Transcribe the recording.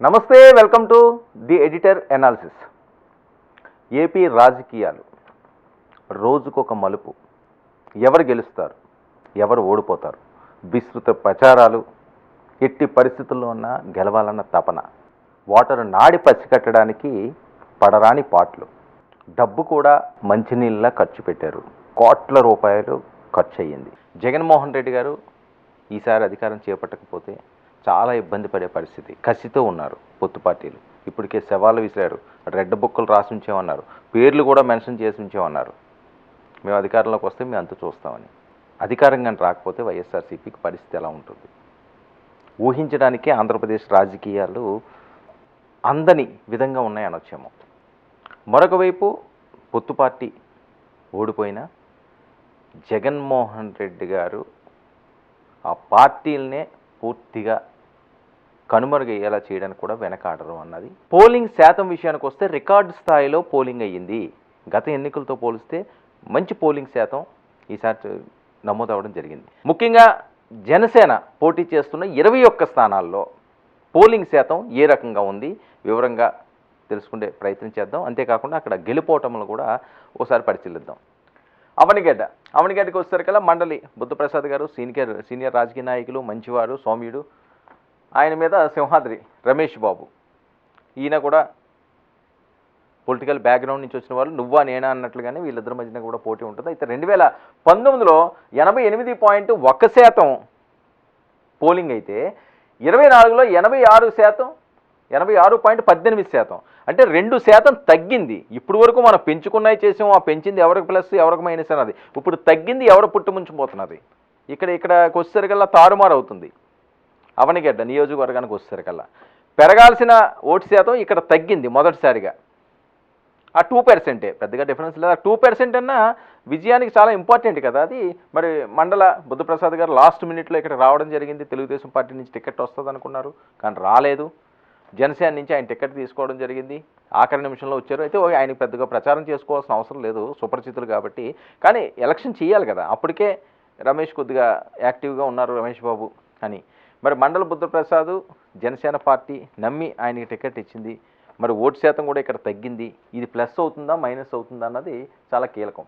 నమస్తే, welcome to the editor analysis. AP రాజకీయాలు రోజుకొక మలుపు. ఎవరు గెలుస్తారు, ఎవరు ఓడిపోతారు, విస్తృత ప్రచారాలు, ఎట్టి పరిస్థితుల్లో ఉన్న గెలవాలన్న తపన, ఓటరు నాడి పసికట్టడానికి పడరాని పాటలు, డబ్బు కూడా మంచినీళ్ళ ఖర్చు పెట్టారు. కోట్ల రూపాయలు ఖర్చు అయ్యింది. జగన్మోహన్ రెడ్డి గారు ఈసారి అధికారం చేపట్టకపోతే చాలా ఇబ్బంది పడే పరిస్థితి. కసితో ఉన్నారు పొత్తు పార్టీలు. ఇప్పటికే సవాళ్ళు విసిరారు. రెడ్ బుక్కులు రాసి ఉంచేమన్నారు, పేర్లు కూడా మెన్షన్ చేసి ఉంచేమన్నారు. మేము అధికారంలోకి వస్తే మేము అంత చూస్తామని. అధికారంగా రాకపోతే వైఎస్ఆర్సీపీకి పరిస్థితి ఎలా ఉంటుంది ఊహించడానికే ఆంధ్రప్రదేశ్ రాజకీయాలు అందని విధంగా ఉన్నాయనొచ్చేమో. మరొక వైపు పొత్తు పార్టీ ఓడిపోయినా జగన్మోహన్ రెడ్డి గారు ఆ పార్టీలనే పూర్తిగా కనుమరుగయ్యేలా చేయడానికి కూడా వెనకాడరు అన్నది. పోలింగ్ శాతం విషయానికి వస్తే రికార్డు స్థాయిలో పోలింగ్ అయ్యింది. గత ఎన్నికలతో పోలిస్తే మంచి పోలింగ్ శాతం ఈసారి నమోదవడం జరిగింది. ముఖ్యంగా జనసేన పోటీ చేస్తున్న 21 స్థానాల్లో పోలింగ్ శాతం ఏ రకంగా ఉంది వివరంగా తెలుసుకునే ప్రయత్నం చేద్దాం. అంతేకాకుండా అక్కడ గెలుపోవటంలో కూడా ఒకసారి పరిశీలిద్దాం. అవనిగడ్డకి వచ్చేసరికల్లా మండలి బుద్ధప్రసాద్ గారు సీనియర్ రాజకీయ నాయకులు, మంచివారు, సౌమ్యుడు. ఆయన మీద సింహాద్రి రమేష్ బాబు, ఈయన కూడా పొలిటికల్ బ్యాక్గ్రౌండ్ నుంచి వచ్చిన వాళ్ళు, నువ్వా నేనా అన్నట్లుగానే వీళ్ళిద్దరి మధ్యన కూడా పోటీ ఉంటుంది. అయితే 2019లో 88.1% పోలింగ్ అయితే 24లో 86.18%. అంటే 2% తగ్గింది. ఇప్పుడు వరకు మనం పెంచుకున్నాయి చేసాం, ఆ పెంచింది ఎవరికి ప్లస్ ఎవరికి మైనస్ అన్నది. ఇప్పుడు తగ్గింది ఎవరు పుట్టుముంచిపోతున్నది. ఇక్కడికి వచ్చేసరికల్లా తారుమారు అవుతుంది. అవనిగడ్డ నియోజకవర్గానికి వచ్చేసరికల్లా పెరగాల్సిన ఓటు శాతం ఇక్కడ తగ్గింది మొదటిసారిగా. ఆ 2%, పెద్దగా డిఫరెన్స్ లేదు. ఆ 2% అన్నా విజయానికి చాలా ఇంపార్టెంట్ కదా అది. మరి మండల బుద్ధప్రసాద్ గారు లాస్ట్ మినిట్లో ఇక్కడ రావడం జరిగింది. తెలుగుదేశం పార్టీ నుంచి టికెట్ వస్తుంది అనుకున్నారు, కానీ రాలేదు. జనసేన నుంచి ఆయన టికెట్ తీసుకోవడం జరిగింది. ఆఖరి నిమిషంలో వచ్చారు. అయితే ఆయనకి పెద్దగా ప్రచారం చేసుకోవాల్సిన అవసరం లేదు, సుపరిచితులు కాబట్టి. కానీ ఎలక్షన్ చేయాలి కదా, అప్పటికే రమేష్ కొద్దిగా యాక్టివ్గా ఉన్నారు, రమేష్ బాబు అని. మరి మండల బుద్ధప్రసాద్ జనసేన పార్టీ నమ్మి ఆయనకి టికెట్ ఇచ్చింది. మరి ఓటు శాతం కూడా ఇక్కడ తగ్గింది. ఇది ప్లస్ అవుతుందా మైనస్ అవుతుందా అన్నది చాలా కీలకం.